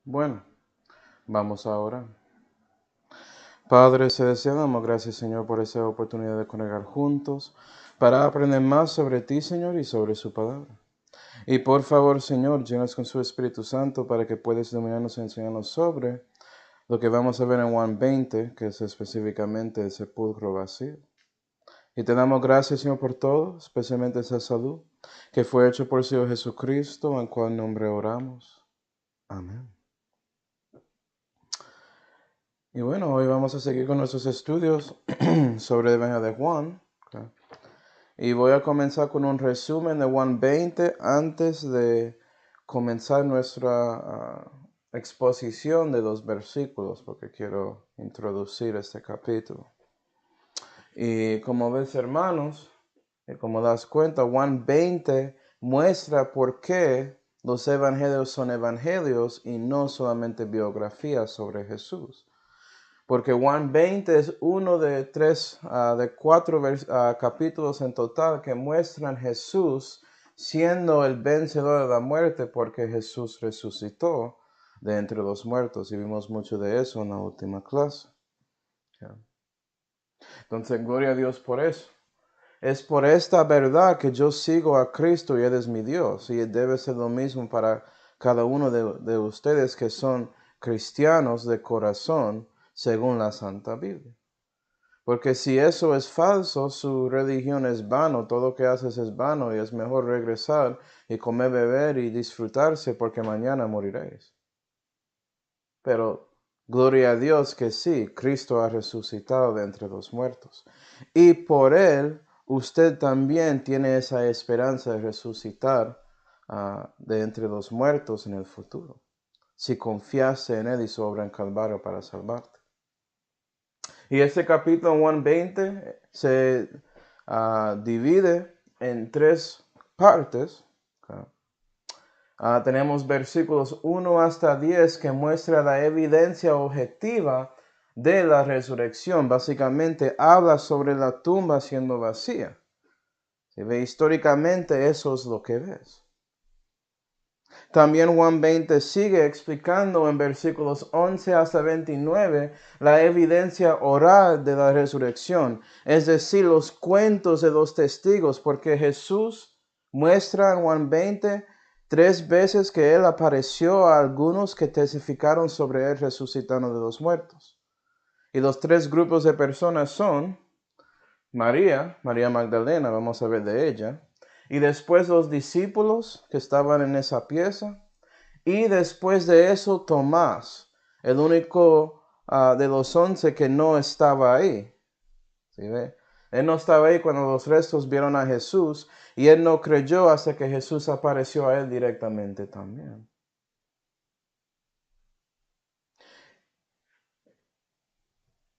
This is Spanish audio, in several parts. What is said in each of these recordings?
Bueno, vamos ahora. Padre celestial, damos gracias, Señor, por esa oportunidad de congregar juntos para aprender más sobre ti, Señor, y sobre su palabra. Y por favor, Señor, llenos con su Espíritu Santo para que puedas iluminarnos y enseñarnos sobre lo que vamos a ver en Juan 20, que es específicamente el sepulcro vacío. Y te damos gracias, Señor, por todo, especialmente esa salud que fue hecho por el Señor Jesucristo, en cual nombre oramos. Amén. Y bueno, hoy vamos a seguir con nuestros estudios sobre el Evangelio de Juan. Okay. Y voy a comenzar con un resumen de Juan 20 antes de comenzar nuestra exposición de los versículos, porque quiero introducir este capítulo. Y como ves, hermanos, y como das cuenta, Juan 20 muestra por qué los evangelios son evangelios y no solamente biografías sobre Jesús. Porque Juan 20 es uno de cuatro capítulos en total que muestran Jesús siendo el vencedor de la muerte, porque Jesús resucitó de entre los muertos. Y vimos mucho de eso en la última clase. Entonces, gloria a Dios por eso. Es por esta verdad que yo sigo a Cristo y Él es mi Dios. Y debe ser lo mismo para cada uno de ustedes que son cristianos de corazón, según la Santa Biblia. Porque si eso es falso, su religión es vano, todo lo que haces es vano y es mejor regresar y comer, beber y disfrutarse porque mañana moriréis. Pero gloria a Dios que sí, Cristo ha resucitado de entre los muertos. Y por Él, usted también tiene esa esperanza de resucitar de entre los muertos en el futuro, si confiase en Él y su obra en Calvario para salvarte. Y este capítulo Juan 20 se divide en tres partes. Tenemos versículos 1 hasta 10 que muestra la evidencia objetiva de la resurrección. Básicamente habla sobre la tumba siendo vacía. Si ve históricamente, eso es lo que ves. También Juan 20 sigue explicando en versículos 11 hasta 29 la evidencia oral de la resurrección, es decir, los cuentos de los testigos, porque Jesús muestra en Juan 20 tres veces que Él apareció a algunos que testificaron sobre Él resucitando de los muertos. Y los tres grupos de personas son María Magdalena, vamos a ver de ella, y después los discípulos que estaban en esa pieza, y después de eso Tomás, el único de los 11 que no estaba ahí. ¿Sí ve? Él no estaba ahí cuando los restos vieron a Jesús, y él no creyó hasta que Jesús apareció a él directamente también.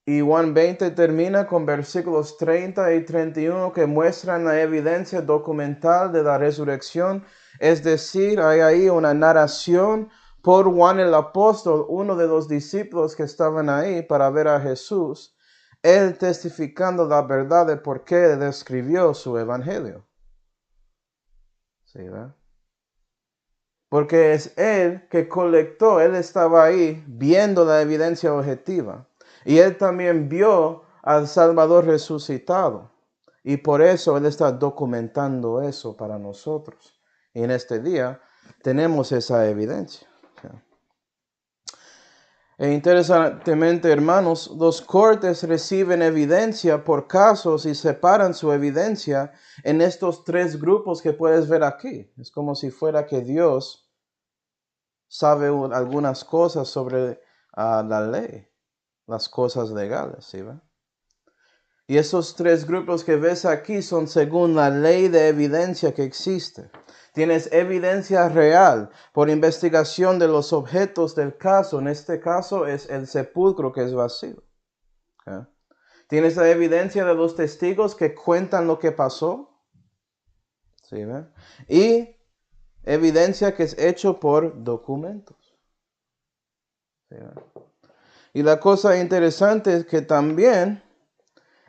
Y Juan 20 termina con versículos 30 y 31 que muestran la evidencia documental de la resurrección. Es decir, hay ahí una narración por Juan el apóstol, uno de los discípulos que estaban ahí para ver a Jesús, él testificando la verdad de por qué describió su evangelio. ¿Sí, verdad? Porque es él que colectó, él estaba ahí viendo la evidencia objetiva. Y él también vio al Salvador resucitado. Y por eso él está documentando eso para nosotros. Y en este día tenemos esa evidencia. E interesantemente, hermanos, los cortes reciben evidencia por casos y separan su evidencia en estos tres grupos que puedes ver aquí. Es como si fuera que Dios sabe algunas cosas sobre la ley, las cosas legales, ¿sí va? Y esos tres grupos que ves aquí son según la ley de evidencia que existe. Tienes evidencia real por investigación de los objetos del caso. En este caso es el sepulcro que es vacío. ¿Okay? Tienes la evidencia de los testigos que cuentan lo que pasó. ¿Sí ve? Y evidencia que es hecho por documentos. ¿Sí ve? Y la cosa interesante es que también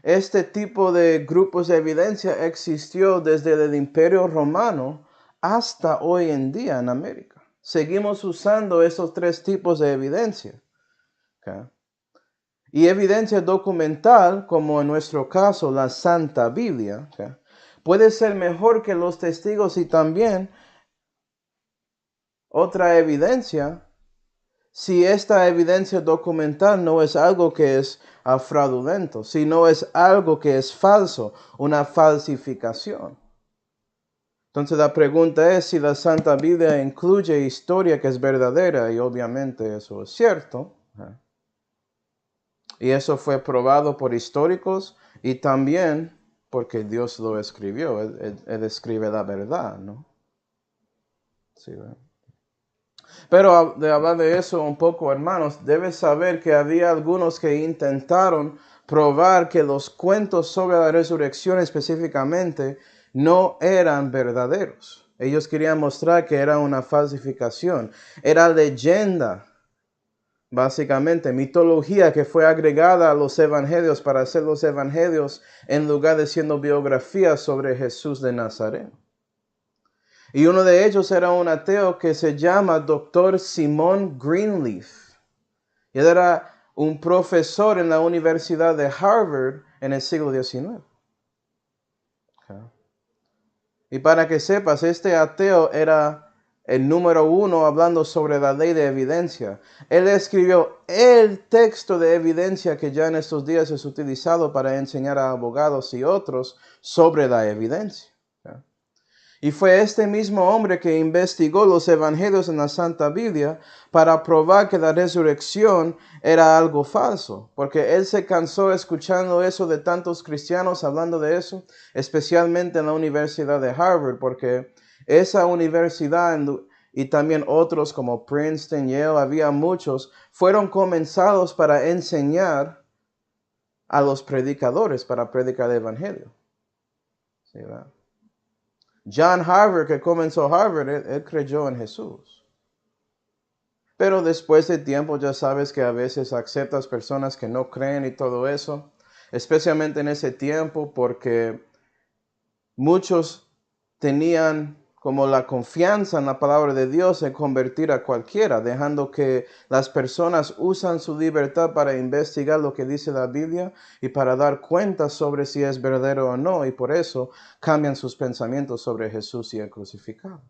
este tipo de grupos de evidencia existió desde el Imperio Romano hasta hoy en día en América. seguimos usando esos tres tipos de evidencia. ¿Okay? Y evidencia documental, como en nuestro caso la Santa Biblia, ¿okay? Puede ser mejor que los testigos y también otra evidencia si esta evidencia documental no es algo que es fraudulento, si no es algo que es falso, una falsificación. Entonces la pregunta es si la Santa Biblia incluye historia que es verdadera, y obviamente eso es cierto. Y eso fue probado por históricos y también porque Dios lo escribió. Él escribe la verdad, ¿no? Sí, ¿verdad? Pero de hablar de eso un poco, hermanos, debes saber que había algunos que intentaron probar que los cuentos sobre la resurrección específicamente no eran verdaderos. Ellos querían mostrar que era una falsificación, era leyenda, básicamente, mitología que fue agregada a los evangelios para hacer los evangelios en lugar de siendo biografías sobre Jesús de Nazaret. Y uno de ellos era un ateo que se llama Dr. Simon Greenleaf. Él era un profesor en la Universidad de Harvard en el siglo XIX. Okay. Y para que sepas, este ateo era el número uno hablando sobre la ley de evidencia. Él escribió el texto de evidencia que ya en estos días es utilizado para enseñar a abogados y otros sobre la evidencia. Y fue este mismo hombre que investigó los evangelios en la Santa Biblia para probar que la resurrección era algo falso. Porque él se cansó escuchando eso de tantos cristianos hablando de eso, especialmente en la Universidad de Harvard, porque esa universidad y también otros como Princeton, Yale, había muchos, fueron comenzados para enseñar a los predicadores, para predicar el evangelio. ¿Sí, verdad? John Harvard, que comenzó Harvard, él creyó en Jesús. Pero después de tiempo ya sabes que a veces aceptas personas que no creen y todo eso, especialmente en ese tiempo porque muchos tenían como la confianza en la palabra de Dios en convertir a cualquiera, dejando que las personas usan su libertad para investigar lo que dice la Biblia y para dar cuenta sobre si es verdadero o no, y por eso cambian sus pensamientos sobre Jesús y el crucificado.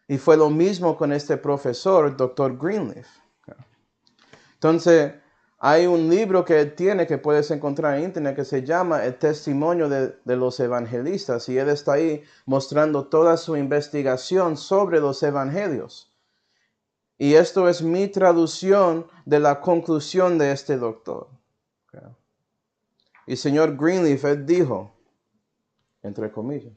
Y fue lo mismo con este profesor, Dr. Greenleaf. Entonces, hay un libro que él tiene que puedes encontrar en internet que se llama El Testimonio de los Evangelistas, y él está ahí mostrando toda su investigación sobre los evangelios. Y esto es mi traducción de la conclusión de este doctor. Y señor Greenleaf, él dijo, entre comillas,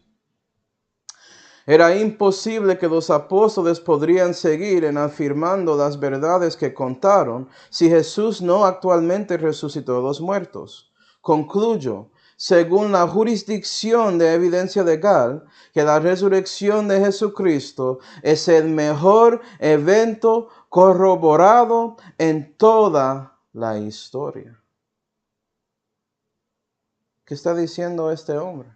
era imposible que los apóstoles podrían seguir en afirmando las verdades que contaron si Jesús no actualmente resucitó a los muertos. Concluyo, según la jurisdicción de evidencia legal, que la resurrección de Jesucristo es el mejor evento corroborado en toda la historia. ¿Qué está diciendo este hombre?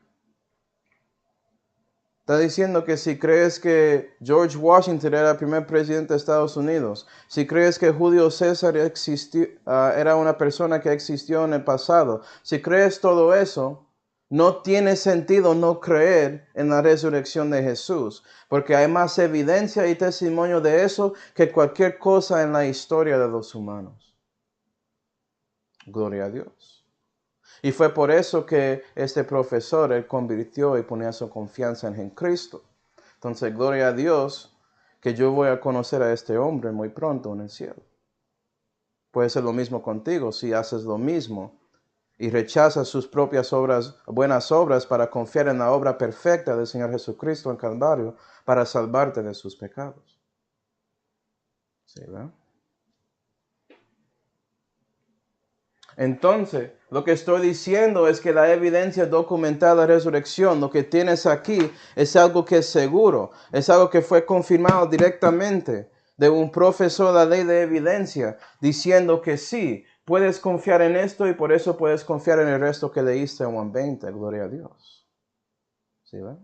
Está diciendo que si crees que George Washington era el primer presidente de Estados Unidos, si crees que Julio César era una persona que existió en el pasado, si crees todo eso, no tiene sentido no creer en la resurrección de Jesús, porque hay más evidencia y testimonio de eso que cualquier cosa en la historia de los humanos. Gloria a Dios. Y fue por eso que este profesor, él convirtió y ponía su confianza en Cristo. Entonces, gloria a Dios que yo voy a conocer a este hombre muy pronto en el cielo. Puede ser lo mismo contigo si haces lo mismo y rechazas sus propias obras, buenas obras, para confiar en la obra perfecta del Señor Jesucristo en Calvario para salvarte de sus pecados. ¿Sí, verdad? Entonces, lo que estoy diciendo es que la evidencia documental de la resurrección, lo que tienes aquí, es algo que es seguro, es algo que fue confirmado directamente de un profesor de la ley de evidencia, diciendo que sí, puedes confiar en esto y por eso puedes confiar en el resto que leíste en Juan 20, gloria a Dios. ¿Sí, verdad?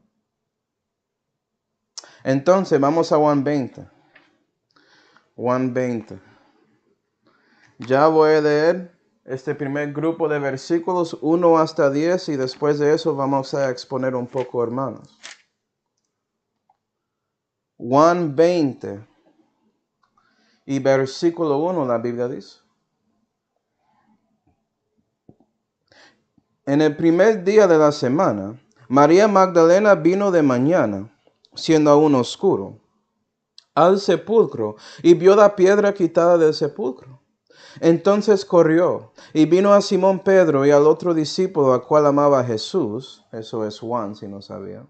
Entonces, vamos a Juan 20. Juan 20. Ya voy a leer este primer grupo de versículos 1 hasta 10 y después de eso vamos a exponer un poco, hermanos. Juan 20 y versículo 1, la Biblia dice: En el primer día de la semana, María Magdalena vino de mañana, siendo aún oscuro, al sepulcro y vio la piedra quitada del sepulcro. Entonces corrió y vino a Simón Pedro y al otro discípulo al cual amaba Jesús, eso es Juan si no sabía,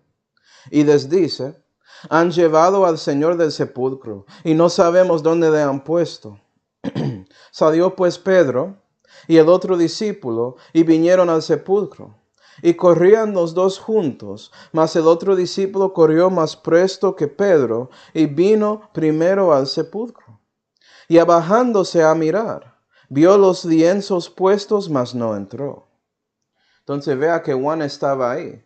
y les dice: han llevado al Señor del sepulcro y no sabemos dónde le han puesto. Salió pues Pedro y el otro discípulo y vinieron al sepulcro. Y corrían los dos juntos, mas el otro discípulo corrió más presto que Pedro y vino primero al sepulcro. Y abajándose a mirar, vio los lienzos puestos, mas no entró. Entonces vea que Juan estaba ahí.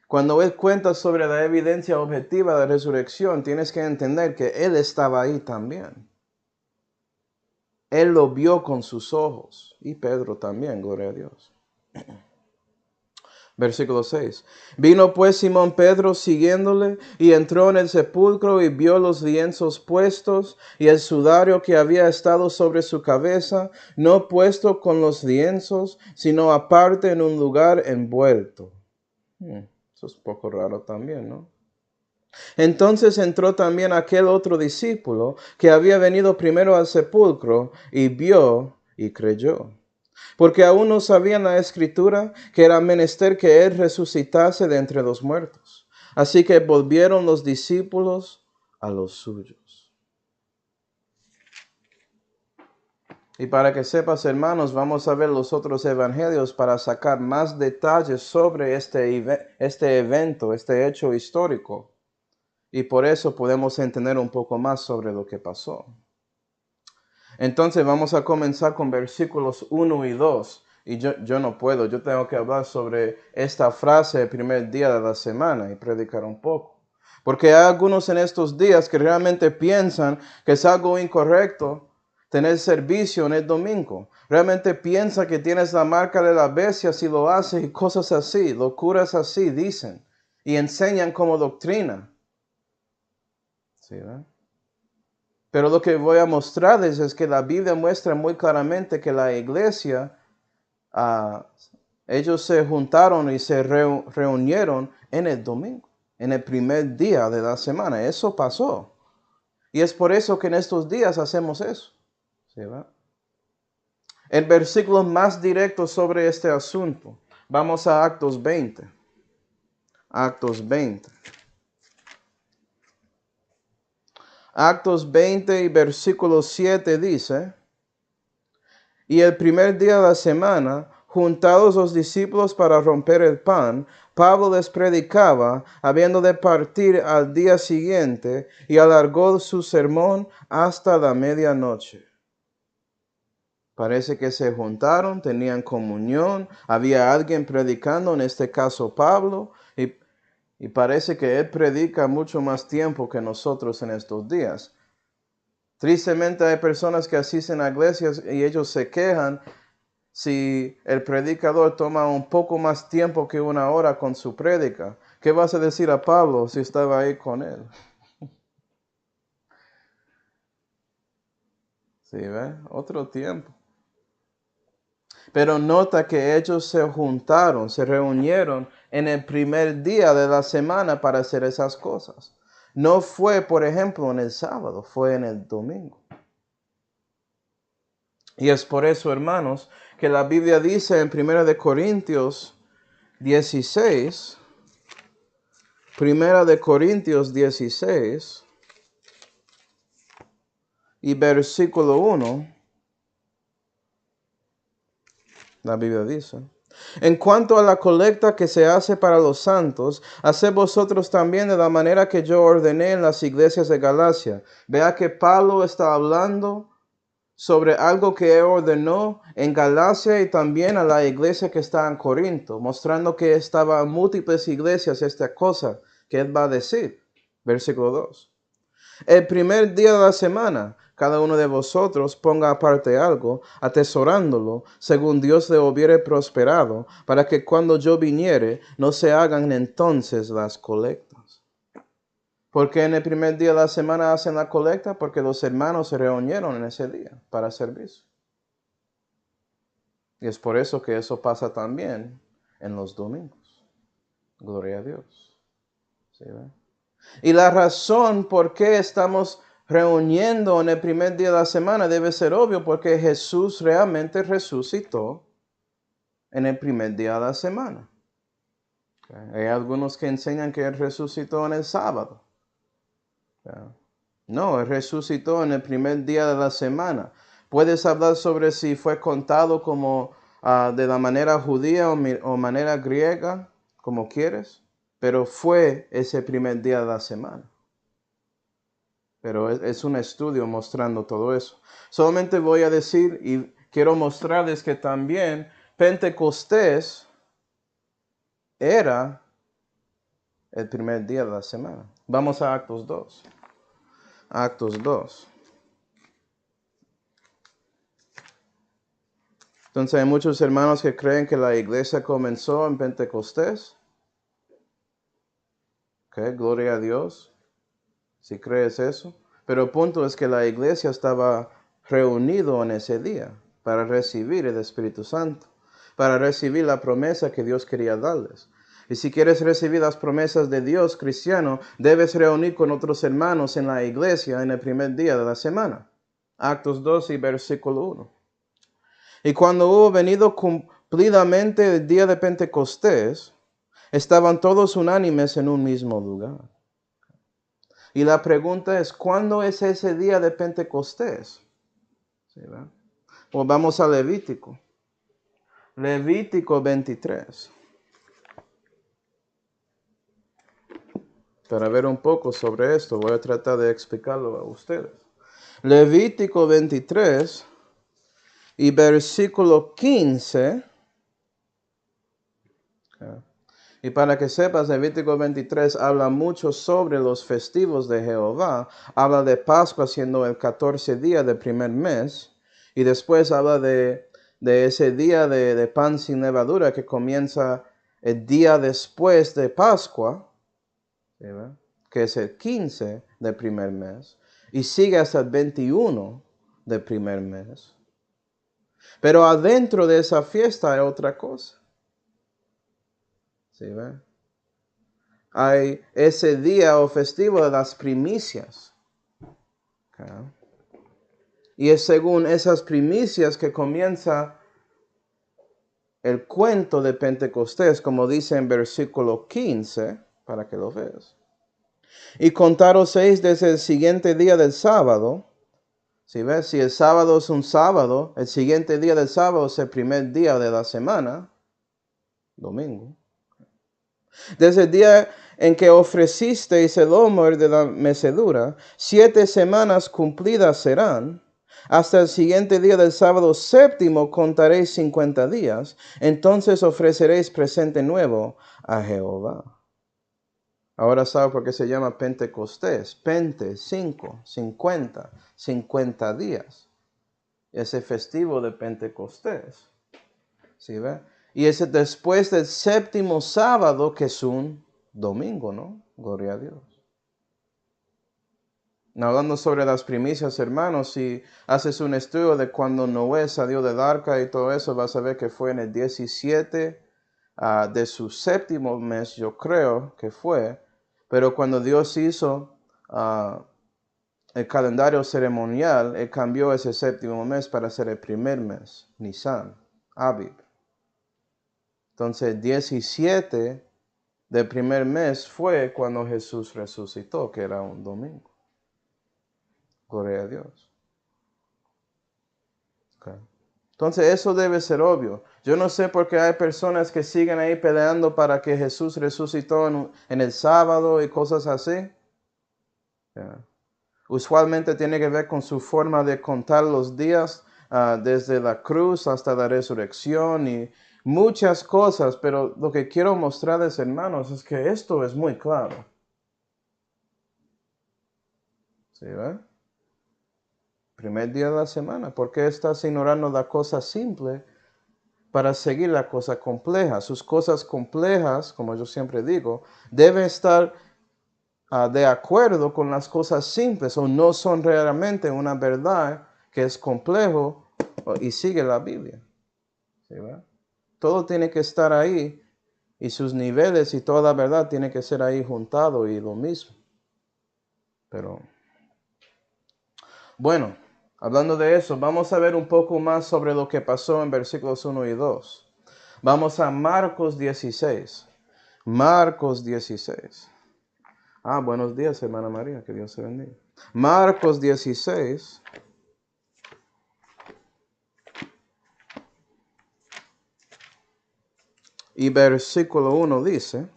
Cuando él cuenta sobre la evidencia objetiva de la resurrección, tienes que entender que él estaba ahí también. Él lo vio con sus ojos. Y Pedro también, gloria a Dios. Versículo 6. Vino pues Simón Pedro siguiéndole y entró en el sepulcro y vio los lienzos puestos y el sudario que había estado sobre su cabeza, no puesto con los lienzos, sino aparte en un lugar envuelto. Eso es un poco raro también, ¿no? Entonces entró también aquel otro discípulo que había venido primero al sepulcro y vio y creyó. Porque aún no sabían la escritura que era menester que él resucitase de entre los muertos. Así que volvieron los discípulos a los suyos. Y para que sepas, hermanos, vamos a ver los otros evangelios para sacar más detalles sobre este evento, este hecho histórico. Y por eso podemos entender un poco más sobre lo que pasó. Entonces vamos a comenzar con versículos 1 y 2. Y yo no puedo, yo tengo que hablar sobre esta frase el primer día de la semana y predicar un poco. Porque hay algunos en estos días que realmente piensan que es algo incorrecto tener servicio en el domingo. Realmente piensa que tienes la marca de la bestia si lo haces y cosas así, locuras así dicen y enseñan como doctrina. ¿Sí, ¿verdad? Pero lo que voy a mostrarles es que la Biblia muestra muy claramente que la iglesia, ellos se juntaron y se reunieron en el domingo, en el primer día de la semana. Eso pasó. Y es por eso que en estos días hacemos eso. ¿Sí, verdad? El versículo más directo sobre este asunto. Vamos a Actos 20. Actos 20. Actos 20 y versículo 7 dice: y el primer día de la semana, juntados los discípulos para romper el pan, Pablo les predicaba, habiendo de partir al día siguiente, y alargó su sermón hasta la medianoche. Parece que se juntaron, tenían comunión, había alguien predicando, en este caso Pablo, y parece que él predica mucho más tiempo que nosotros en estos días. Tristemente hay personas que asisten a iglesias y ellos se quejan si el predicador toma un poco más tiempo que una hora con su prédica. ¿Qué vas a decir a Pablo si estaba ahí con él? ¿Sí, ve? Otro tiempo. Pero nota que ellos se juntaron, se reunieron en el primer día de la semana para hacer esas cosas. No fue, por ejemplo, en el sábado, fue en el domingo. Y es por eso, hermanos, que la Biblia dice en 1 Corintios 16, 1 Corintios 16 y versículo 1, la Biblia dice: en cuanto a la colecta que se hace para los santos, haced vosotros también de la manera que yo ordené en las iglesias de Galacia. Vea que Pablo está hablando sobre algo que él ordenó en Galacia y también a la iglesia que está en Corinto, mostrando que estaba en múltiples iglesias esta cosa que él va a decir. Versículo 2. El primer día de la semana, cada uno de vosotros ponga aparte algo, atesorándolo, según Dios le hubiere prosperado, para que cuando yo viniere, no se hagan entonces las colectas. ¿Por qué en el primer día de la semana hacen la colecta? Porque los hermanos se reunieron en ese día para servicio. Y es por eso que eso pasa también en los domingos. Gloria a Dios. ¿Sí, ve? Y la razón por qué estamos reuniendo en el primer día de la semana debe ser obvio, porque Jesús realmente resucitó en el primer día de la semana. Okay. Hay algunos que enseñan que Él resucitó en el sábado. Okay. No, Él resucitó en el primer día de la semana. Puedes hablar sobre si fue contado como de la manera judía o manera griega, como quieres, pero fue ese primer día de la semana. Pero es un estudio mostrando todo eso. Solamente voy a decir y quiero mostrarles que también Pentecostés era el primer día de la semana. Vamos a Actos 2. Actos 2. Entonces hay muchos hermanos que creen que la iglesia comenzó en Pentecostés. Okay, gloria a Dios, si crees eso. Pero el punto es que la iglesia estaba reunido en ese día para recibir el Espíritu Santo, para recibir la promesa que Dios quería darles. Y si quieres recibir las promesas de Dios, cristiano, debes reunir con otros hermanos en la iglesia en el primer día de la semana. Actos 2 y versículo 1. Y cuando hubo venido cumplidamente el día de Pentecostés, estaban todos unánimes en un mismo lugar. Y la pregunta es, ¿cuándo es ese día de Pentecostés? ¿Sí, verdad? Pues vamos a Levítico. Levítico 23. Para ver un poco sobre esto, voy a tratar de explicarlo a ustedes. Levítico 23 y versículo 15. Y para que sepas, Levítico 23 habla mucho sobre los festivos de Jehová. Habla de Pascua siendo el 14 día del primer mes. Y después habla de ese día de pan sin levadura que comienza el día después de Pascua, ¿sí, que es el 15 del primer mes. Y sigue hasta el 21 del primer mes. Pero adentro de esa fiesta hay otra cosa. ¿Sí, ve? Hay ese día o festivo de las primicias. Okay. Y es según esas primicias que comienza el cuento de Pentecostés, como dice en versículo 15, para que lo veas. Y contaros 6 desde el siguiente día del sábado. Si ves, si el sábado es un sábado, el siguiente día del sábado es el primer día de la semana, domingo. Desde el día en que ofrecisteis el homer de la mecedura, 7 semanas cumplidas serán. Hasta el siguiente día del sábado séptimo contaréis 50 días. Entonces ofreceréis presente nuevo a Jehová. Ahora sabe por qué se llama Pentecostés. Pente, 5, 50, 50 días. Ese festivo de Pentecostés. ¿Sí ve? Y es después del séptimo sábado, que es un domingo, ¿no? Gloria a Dios. Hablando sobre las primicias, hermanos, si haces un estudio de cuando Noé salió del arca y todo eso, vas a ver que fue en el 17 de su séptimo mes, yo creo que fue. Pero cuando Dios hizo el calendario ceremonial, Él cambió ese séptimo mes para ser el primer mes, Nisan, Abib. Entonces, 17 del primer mes fue cuando Jesús resucitó, que era un domingo. Gloria a Dios. Okay. Entonces, eso debe ser obvio. Yo no sé por qué hay personas que siguen ahí peleando para que Jesús resucitó en el sábado y cosas así. Yeah. Usualmente tiene que ver con su forma de contar los días desde la cruz hasta la resurrección y muchas cosas, pero lo que quiero mostrarles, hermanos, es que esto es muy claro. ¿Sí ve? Primer día de la semana. ¿Por qué estás ignorando la cosa simple para seguir la cosa compleja? Sus cosas complejas, como yo siempre digo, deben estar de acuerdo con las cosas simples o no son realmente una verdad que es complejo y sigue la Biblia. ¿Sí ve? Todo tiene que estar ahí y sus niveles y toda la verdad tiene que ser ahí juntado y lo mismo. Pero bueno, hablando de eso, vamos a ver un poco más sobre lo que pasó en versículos 1 y 2. Vamos a Marcos 16. Marcos 16. Buenos días, hermana María, que Dios te bendiga. Marcos 16. Y versículo 1 dice: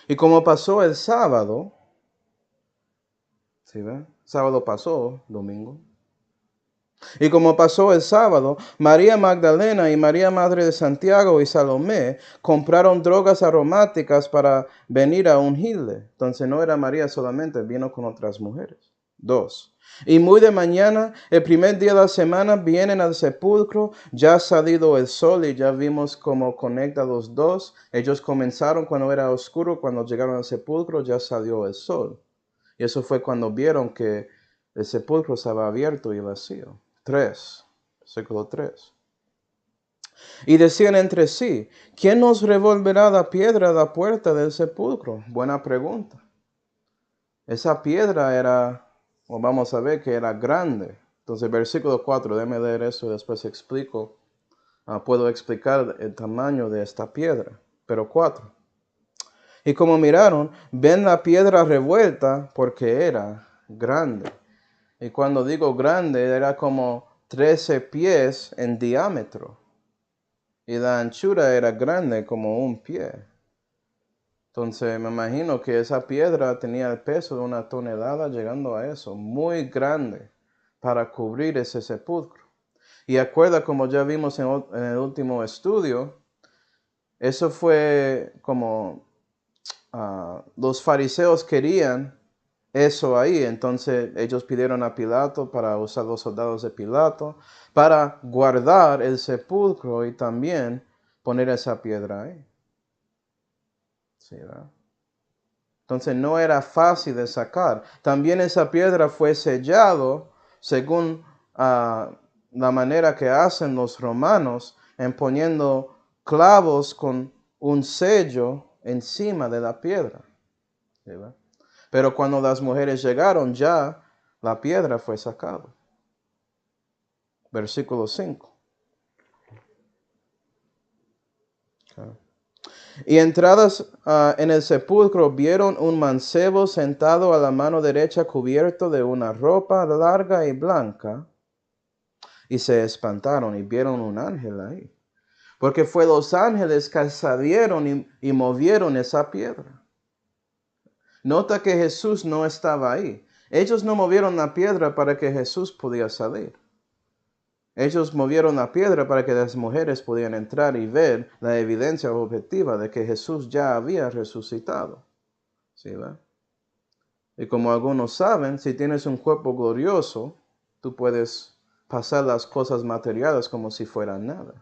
y como pasó el sábado, ¿sí ve? Sábado pasó, domingo. Y como pasó el sábado, María Magdalena y María Madre de Santiago y Salomé compraron drogas aromáticas para venir a ungirle. Entonces no era María solamente, vino con otras mujeres. 2. Y muy de mañana, el primer día de la semana, vienen al sepulcro, ya ha salido el sol y ya vimos cómo conecta los dos. Ellos comenzaron cuando era oscuro, cuando llegaron al sepulcro ya salió el sol. Y eso fue cuando vieron que el sepulcro estaba abierto y vacío. 3, versículo 3. Y decían entre sí: ¿quién nos revolverá la piedra a la puerta del sepulcro? Buena pregunta. Esa piedra era, o vamos a ver que era grande. Entonces, versículo 4, déjame leer eso y después explico. Puedo explicar el tamaño de esta piedra. Pero 4. Y como miraron, ven la piedra revuelta porque era grande. Y cuando digo grande, era como 13 pies en diámetro. Y la anchura era grande como un pie. Entonces me imagino que esa piedra tenía el peso de 1 tonelada, llegando a eso. Muy grande para cubrir ese sepulcro. Y acuerda, como ya vimos en el último estudio, eso fue como los fariseos querían eso ahí. Entonces ellos pidieron a Pilato para usar los soldados de Pilato para guardar el sepulcro y también poner esa piedra ahí. ¿Sí, verdad? Entonces no era fácil de sacar. También esa piedra fue sellado según la manera que hacen los romanos, en poniendo clavos con un sello encima de la piedra. ¿Sí, verdad? Pero cuando las mujeres llegaron, ya la piedra fue sacada. Versículo 5. Okay. Y entradas en el sepulcro, vieron un mancebo sentado a la mano derecha, cubierto de una ropa larga y blanca, y se espantaron y vieron un ángel ahí. Porque fue los ángeles que salieron y movieron esa piedra. Nota que Jesús no estaba ahí. Ellos no movieron la piedra para que Jesús pudiera salir. Ellos movieron la piedra para que las mujeres pudieran entrar y ver la evidencia objetiva de que Jesús ya había resucitado. ¿Sí, va? Y como algunos saben, si tienes un cuerpo glorioso, tú puedes pasar las cosas materiales como si fueran nada.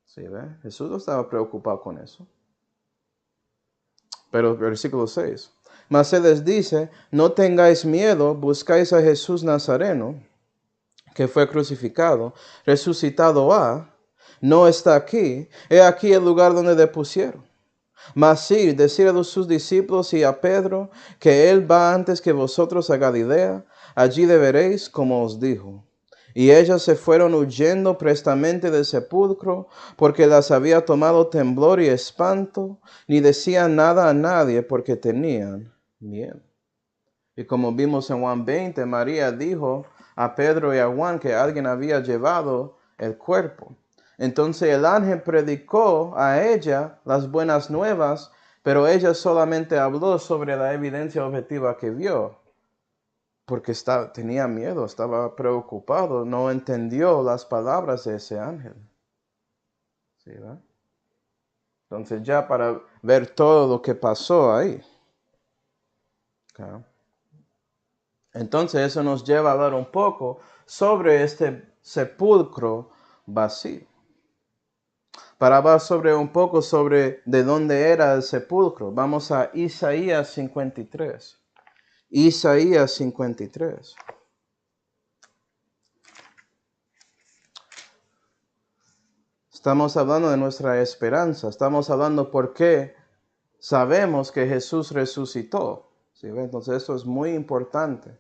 ¿Sí, ve? Jesús no estaba preocupado con eso. Pero versículo 6. Mas se les dice: no tengáis miedo, buscáis a Jesús Nazareno, que fue crucificado, resucitado no está aquí. He aquí el lugar donde le pusieron. Mas ir, decir a sus discípulos y a Pedro que él va antes que vosotros a Galilea, allí le veréis como os dijo. Y ellas se fueron huyendo prestamente del sepulcro, porque las había tomado temblor y espanto, ni decían nada a nadie, porque tenían miedo. Y como vimos en Juan 20, María dijo a Pedro y a Juan que alguien había llevado el cuerpo. Entonces el ángel predicó a ella las buenas nuevas, pero ella solamente habló sobre la evidencia objetiva que vio, porque tenía miedo, estaba preocupado, no entendió las palabras de ese ángel. ¿Sí, ¿verdad? Entonces ya para ver todo lo que pasó ahí. Okay. Entonces eso nos lleva a hablar un poco sobre este sepulcro vacío. Para hablar un poco sobre de dónde era el sepulcro, vamos a Isaías 53. Isaías 53. Estamos hablando de nuestra esperanza. Estamos hablando por qué sabemos que Jesús resucitó. ¿Sí? Entonces eso es muy importante.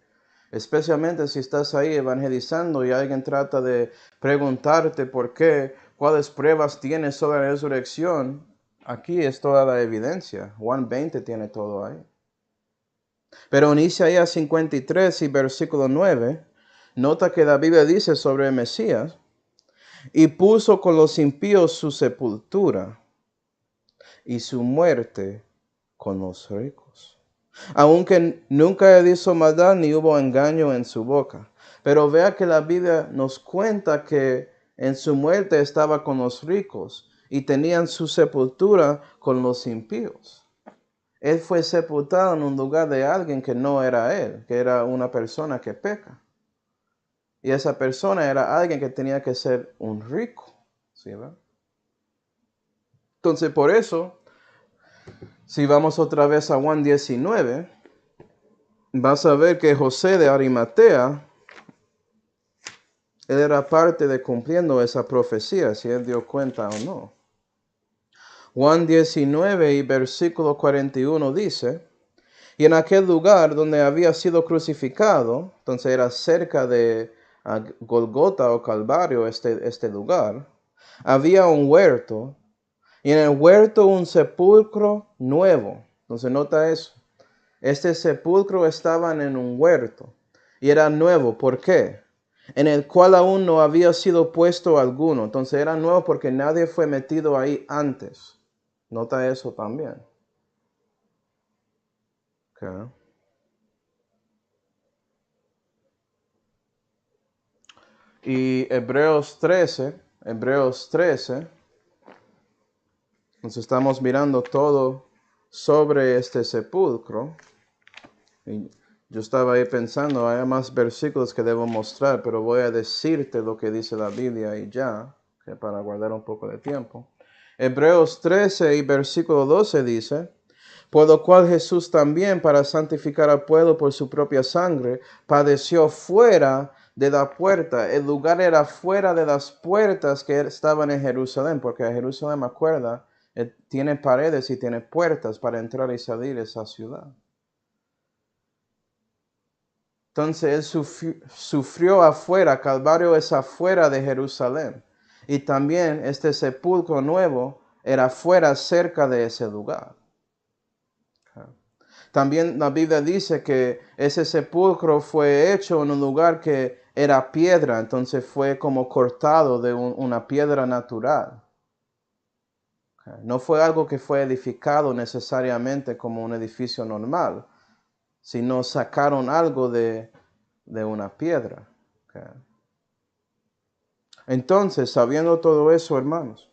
Especialmente si estás ahí evangelizando y alguien trata de preguntarte por qué, cuáles pruebas tienes sobre la resurrección. Aquí es toda la evidencia. Juan 20 tiene todo ahí. Pero en Isaías 53 y versículo 9, nota que la Biblia dice sobre el Mesías, y puso con los impíos su sepultura y su muerte con los ricos. Aunque nunca hizo maldad ni hubo engaño en su boca. Pero vea que la Biblia nos cuenta que en su muerte estaba con los ricos y tenían su sepultura con los impíos. Él fue sepultado en un lugar de alguien que no era él, que era una persona que peca. Y esa persona era alguien que tenía que ser un rico. ¿Sí, verdad? Entonces, por eso, si vamos otra vez a Juan 19, vas a ver que José de Arimatea, él era parte de cumpliendo esa profecía, si él dio cuenta o no. Juan 19 y versículo 41 dice, y en aquel lugar donde había sido crucificado, entonces era cerca de Golgota o Calvario, este lugar, había un huerto, y en el huerto un sepulcro nuevo. Entonces nota eso. Este sepulcro estaba en un huerto, y era nuevo. ¿Por qué? En el cual aún no había sido puesto alguno. Entonces era nuevo porque nadie fue metido ahí antes. Nota eso también. Okay. Y Hebreos 13, nos estamos mirando todo sobre este sepulcro. Y yo estaba ahí pensando, hay más versículos que debo mostrar, pero voy a decirte lo que dice la Biblia y ya, que para guardar un poco de tiempo. Hebreos 13 y versículo 12 dice, por lo cual Jesús también, para santificar al pueblo por su propia sangre, padeció fuera de la puerta. El lugar era fuera de las puertas que estaban en Jerusalén, porque Jerusalén, acuerda, tiene paredes y tiene puertas para entrar y salir de esa ciudad. Entonces él sufrió afuera, Calvario es afuera de Jerusalén. Y también este sepulcro nuevo era fuera, cerca de ese lugar. También la Biblia dice que ese sepulcro fue hecho en un lugar que era piedra, entonces fue como cortado de una piedra natural. No fue algo que fue edificado necesariamente como un edificio normal, sino sacaron algo de una piedra. Entonces, sabiendo todo eso, hermanos,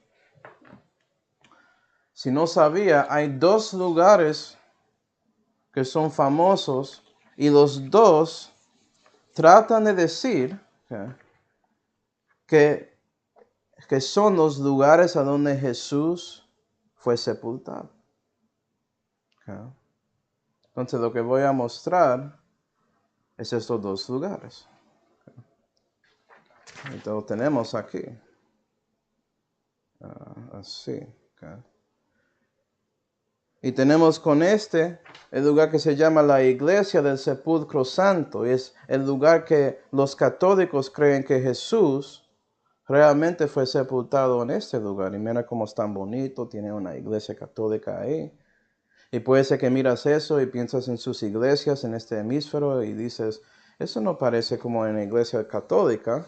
si no sabía, hay dos lugares que son famosos y los dos tratan de decir que son los lugares a donde Jesús fue sepultado. Entonces lo que voy a mostrar es estos dos lugares. Entonces lo tenemos aquí. Así. Y tenemos con el lugar que se llama la Iglesia del Sepulcro Santo. Y es el lugar que los católicos creen que Jesús realmente fue sepultado en este lugar. Y mira cómo es tan bonito, tiene una iglesia católica ahí. Y puede ser que miras eso y piensas en sus iglesias en este hemisferio y dices, eso no parece como en la iglesia católica.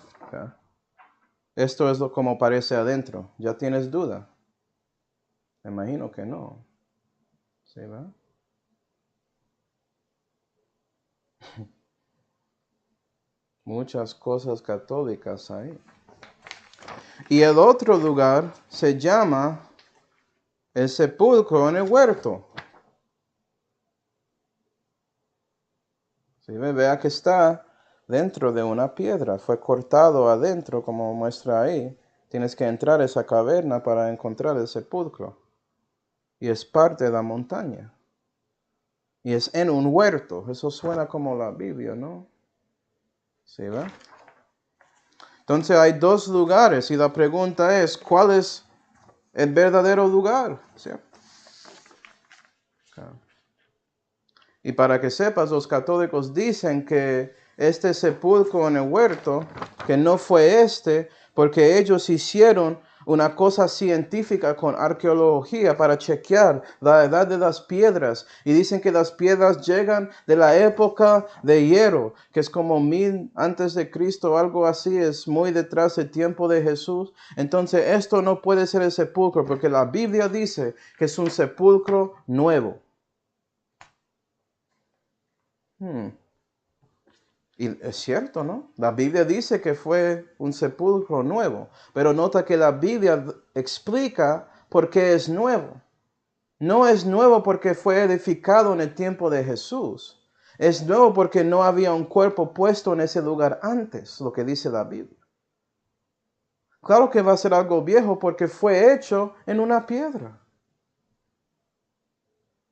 Esto es como parece adentro. ¿Ya tienes duda? Me imagino que no. ¿Sí, va? Muchas cosas católicas ahí. Y el otro lugar se llama el sepulcro en el huerto. ¿Sí? Vea que está dentro de una piedra. Fue cortado adentro, como muestra ahí. Tienes que entrar a esa caverna para encontrar el sepulcro. Y es parte de la montaña. Y es en un huerto. Eso suena como la Biblia, ¿no? ¿Sí, ve? Entonces hay dos lugares y la pregunta es, ¿cuál es el verdadero lugar? ¿Sí? Okay. Y para que sepas, los católicos dicen que este sepulcro en el huerto, que no fue porque ellos hicieron una cosa científica con arqueología para chequear la edad de las piedras. Y dicen que las piedras llegan de la época de hierro, que es como 1000 antes de Cristo, algo así, es muy detrás del tiempo de Jesús. Entonces esto no puede ser el sepulcro, porque la Biblia dice que es un sepulcro nuevo. Y es cierto, ¿no? La Biblia dice que fue un sepulcro nuevo, pero nota que la Biblia explica por qué es nuevo. No es nuevo porque fue edificado en el tiempo de Jesús. Es nuevo porque no había un cuerpo puesto en ese lugar antes, lo que dice la Biblia. Claro que va a ser algo viejo porque fue hecho en una piedra.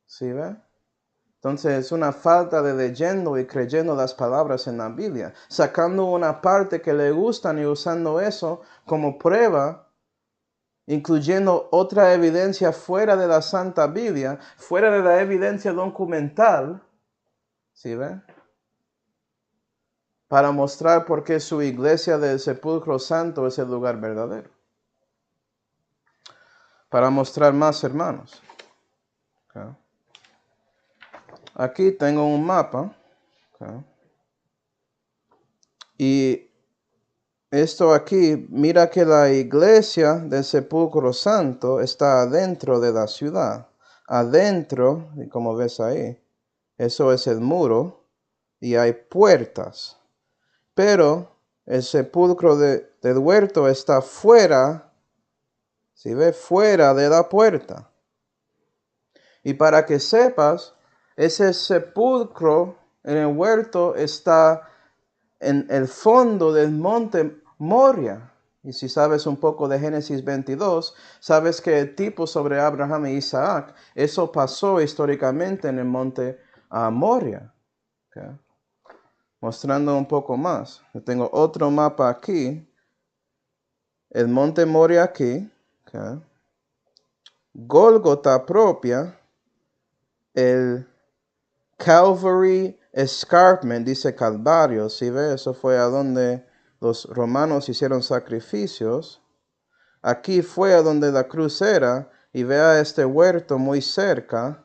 ¿Sí ve? Entonces es una falta de leyendo y creyendo las palabras en la Biblia, sacando una parte que le gustan y usando eso como prueba, incluyendo otra evidencia fuera de la Santa Biblia, fuera de la evidencia documental, ¿sí ve? Para mostrar por qué su iglesia del sepulcro santo es el lugar verdadero. Para mostrar más, hermanos. Okay. Aquí tengo un mapa. Okay. Y esto aquí, mira que la iglesia del sepulcro santo está adentro de la ciudad. Adentro, y como ves ahí, eso es el muro y hay puertas. Pero el sepulcro del huerto está fuera, si ves, fuera de la puerta. Y para que sepas, ese sepulcro en el huerto está en el fondo del monte Moria. Y si sabes un poco de Génesis 22, sabes que el tipo sobre Abraham e Isaac, eso pasó históricamente en el monte Moria. Okay. Mostrando un poco más. Yo tengo otro mapa aquí. El monte Moria aquí. Okay. Gólgota propia. El Calvary Escarpment, dice Calvario, si ve, eso fue a donde los romanos hicieron sacrificios. Aquí fue a donde la cruz era, y vea este huerto muy cerca,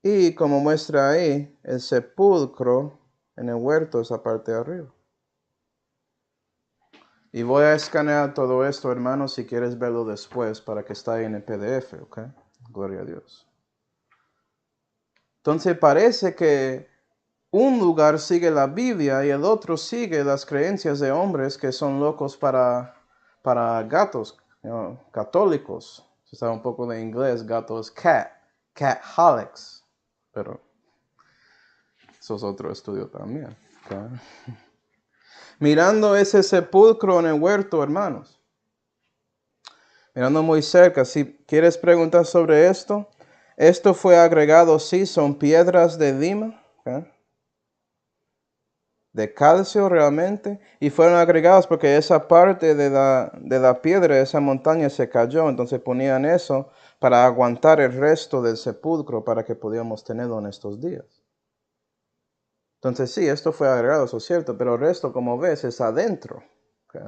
y como muestra ahí, el sepulcro en el huerto, esa parte de arriba. Y voy a escanear todo esto, hermanos, si quieres verlo después, para que esté ahí en el PDF, ¿ok? Gloria a Dios. Entonces parece que un lugar sigue la Biblia y el otro sigue las creencias de hombres que son locos para gatos, católicos. Si sabe un poco de inglés, gato es catholics. Pero eso es otro estudio también. Okay. Mirando ese sepulcro en el huerto, hermanos. Mirando muy cerca, si quieres preguntar sobre esto, esto fue agregado, sí, son piedras de lima. Okay. De calcio realmente, y fueron agregados porque esa parte de la piedra, esa montaña se cayó, entonces ponían eso para aguantar el resto del sepulcro para que podíamos tenerlo en estos días. Entonces sí, esto fue agregado, eso es cierto, pero el resto, como ves, es adentro. Okay.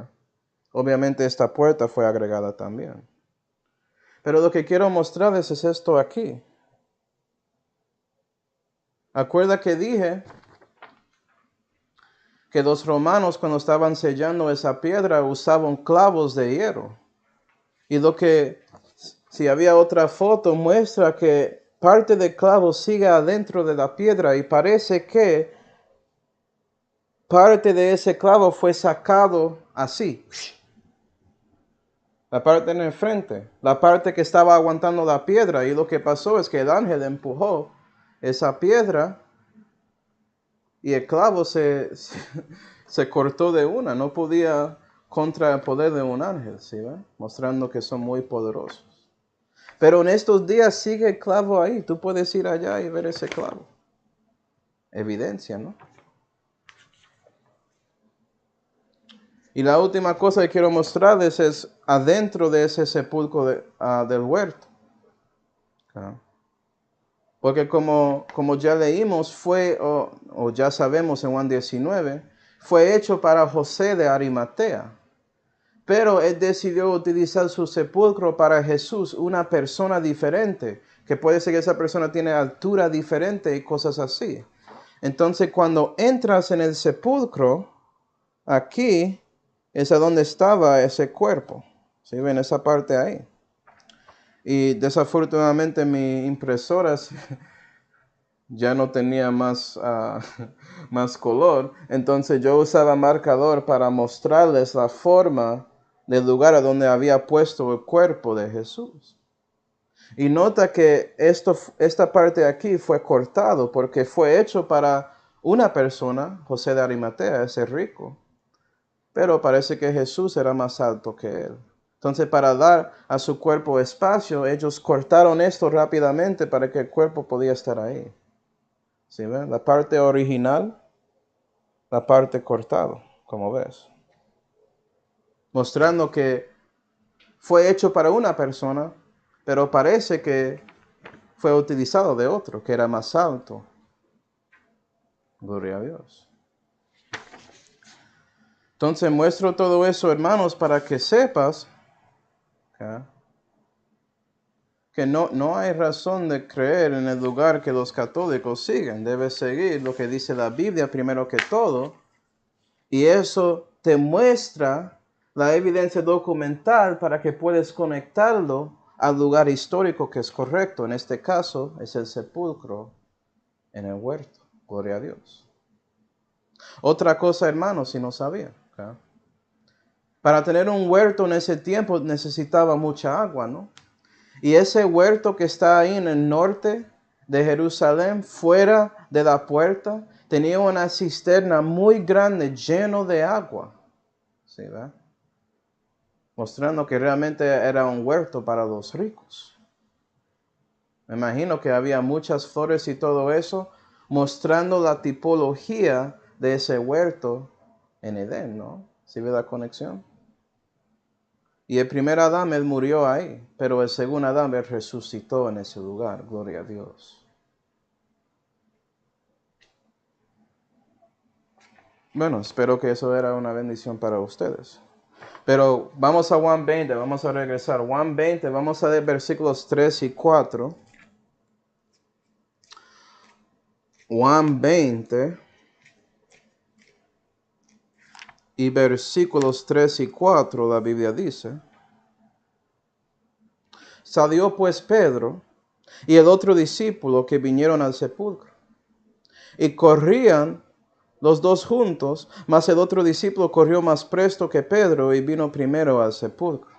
Obviamente esta puerta fue agregada también. Pero lo que quiero mostrarles es esto aquí. Acuerda que dije que los romanos cuando estaban sellando esa piedra usaban clavos de hierro. Y lo que, si había otra foto, muestra que parte del clavo sigue adentro de la piedra y parece que parte de ese clavo fue sacado así. La parte en el frente, la parte que estaba aguantando la piedra. Y lo que pasó es que el ángel empujó esa piedra y el clavo se cortó de una. No podía contra el poder de un ángel, ¿sí ve? Mostrando que son muy poderosos. Pero en estos días sigue el clavo ahí. Tú puedes ir allá y ver ese clavo. Evidencia, ¿no? Y la última cosa que quiero mostrarles es adentro de ese sepulcro del huerto. ¿Okay? Porque como ya leímos, o ya sabemos en Juan 19, fue hecho para José de Arimatea. Pero él decidió utilizar su sepulcro para Jesús, una persona diferente, que puede ser que esa persona tiene altura diferente y cosas así. Entonces, cuando entras en el sepulcro, aquí es a donde estaba ese cuerpo. ¿Sí ven esa parte ahí? Y desafortunadamente mi impresora ya no tenía más color. Entonces yo usaba marcador para mostrarles la forma del lugar a donde había puesto el cuerpo de Jesús. Y nota que esta parte de aquí fue cortado porque fue hecho para una persona, José de Arimatea, ese rico. Pero parece que Jesús era más alto que él. Entonces, para dar a su cuerpo espacio, ellos cortaron esto rápidamente para que el cuerpo podía estar ahí. ¿Sí ven? La parte original, la parte cortada, como ves. Mostrando que fue hecho para una persona, pero parece que fue utilizado de otro, que era más alto. Gloria a Dios. Entonces muestro todo eso, hermanos, para que sepas que no hay razón de creer en el lugar que los católicos siguen. Debes seguir lo que dice la Biblia primero que todo. Y eso te muestra la evidencia documental para que puedas conectarlo al lugar histórico que es correcto. En este caso es el sepulcro en el huerto. Gloria a Dios. Otra cosa, hermanos, si no sabía. Para tener un huerto en ese tiempo necesitaba mucha agua, ¿no? Y ese huerto que está ahí en el norte de Jerusalén, fuera de la puerta, tenía una cisterna muy grande, lleno de agua. ¿Sí, verdad? Mostrando que realmente era un huerto para los ricos. Me imagino que había muchas flores y todo eso, mostrando la tipología de ese huerto en Edén, ¿no? ¿Sí ve la conexión? Y el primer Adán, él murió ahí, pero el segundo Adán, él resucitó en ese lugar. Gloria a Dios. Bueno, espero que eso era una bendición para ustedes. Pero vamos a Juan 20, vamos a regresar. Juan 20, vamos a leer versículos 3 y 4. Juan 20 y versículos 3 y 4, la Biblia dice: Salió pues Pedro y el otro discípulo que vinieron al sepulcro, y corrían los dos juntos, mas el otro discípulo corrió más presto que Pedro y vino primero al sepulcro.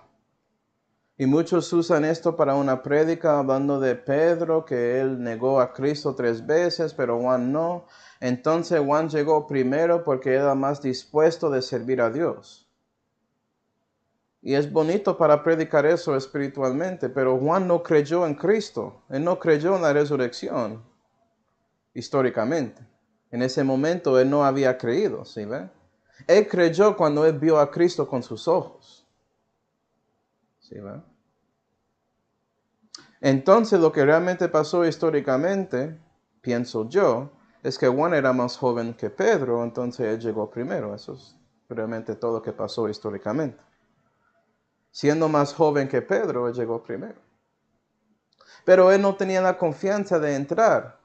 Y muchos usan esto para una prédica hablando de Pedro, que él negó a Cristo 3 veces, pero Juan no. Entonces Juan llegó primero porque era más dispuesto de servir a Dios. Y es bonito para predicar eso espiritualmente, pero Juan no creyó en Cristo. Él no creyó en la resurrección, históricamente. En ese momento él no había creído, ¿sí ve? Él creyó cuando él vio a Cristo con sus ojos. ¿Sí ve? Entonces lo que realmente pasó históricamente, pienso yo, es que Juan era más joven que Pedro, entonces él llegó primero. Eso es realmente todo lo que pasó históricamente. Siendo más joven que Pedro, él llegó primero. Pero él no tenía la confianza de entrar.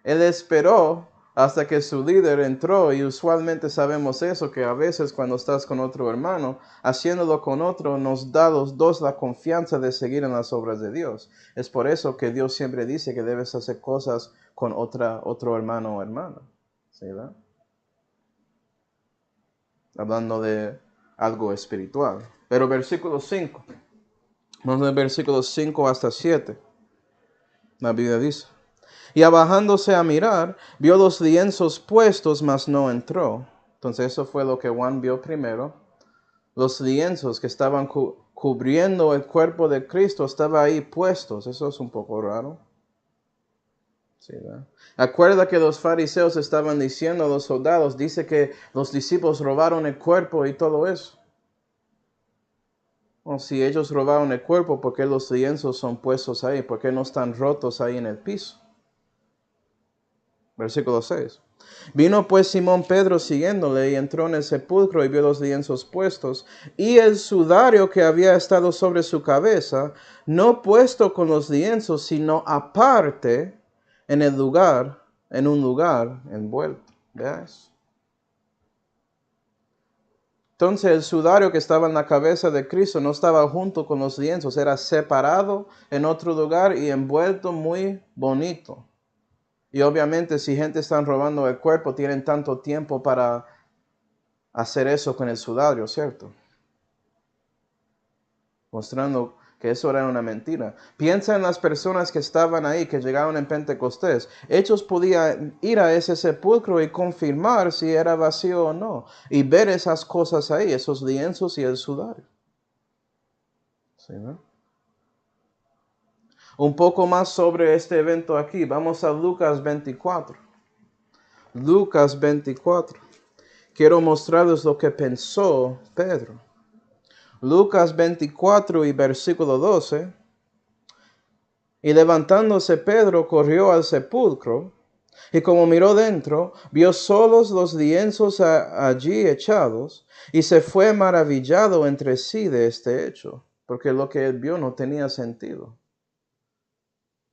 Él esperó hasta que su líder entró, y usualmente sabemos eso, que a veces cuando estás con otro hermano, haciéndolo con otro, nos da a los dos la confianza de seguir en las obras de Dios. Es por eso que Dios siempre dice que debes hacer cosas con otro hermano o hermana. ¿Sí, verdad? Hablando de algo espiritual. Pero versículo 5. Vamos al versículos 5 hasta 7. La Biblia dice: y abajándose a mirar, vio los lienzos puestos, mas no entró. Entonces eso fue lo que Juan vio primero. Los lienzos que estaban cubriendo el cuerpo de Cristo estaban ahí puestos. Eso es un poco raro. Sí, ¿verdad? Acuerda que los fariseos estaban diciendo a los soldados, dice que los discípulos robaron el cuerpo y todo eso. O si ellos robaron el cuerpo, ¿por qué los lienzos son puestos ahí? ¿Por qué no están rotos ahí en el piso? Versículo 6. Vino pues Simón Pedro siguiéndole y entró en el sepulcro y vio los lienzos puestos y el sudario que había estado sobre su cabeza, no puesto con los lienzos, sino aparte en un lugar envuelto. ¿Ves? Entonces el sudario que estaba en la cabeza de Cristo no estaba junto con los lienzos, era separado en otro lugar y envuelto muy bonito. Y obviamente si gente está robando el cuerpo, tienen tanto tiempo para hacer eso con el sudario, ¿cierto? Mostrando que eso era una mentira. Piensa en las personas que estaban ahí, que llegaron en Pentecostés. Ellos podían ir a ese sepulcro y confirmar si era vacío o no. Y ver esas cosas ahí, esos lienzos y el sudario. ¿Sí, no? Un poco más sobre este evento aquí. Vamos a Lucas 24. Lucas 24. Quiero mostrarles lo que pensó Pedro. Lucas 24 y versículo 12. Y levantándose Pedro corrió al sepulcro, y como miró dentro, vio solos los lienzos allí echados, y se fue maravillado entre sí de este hecho, porque lo que él vio no tenía sentido.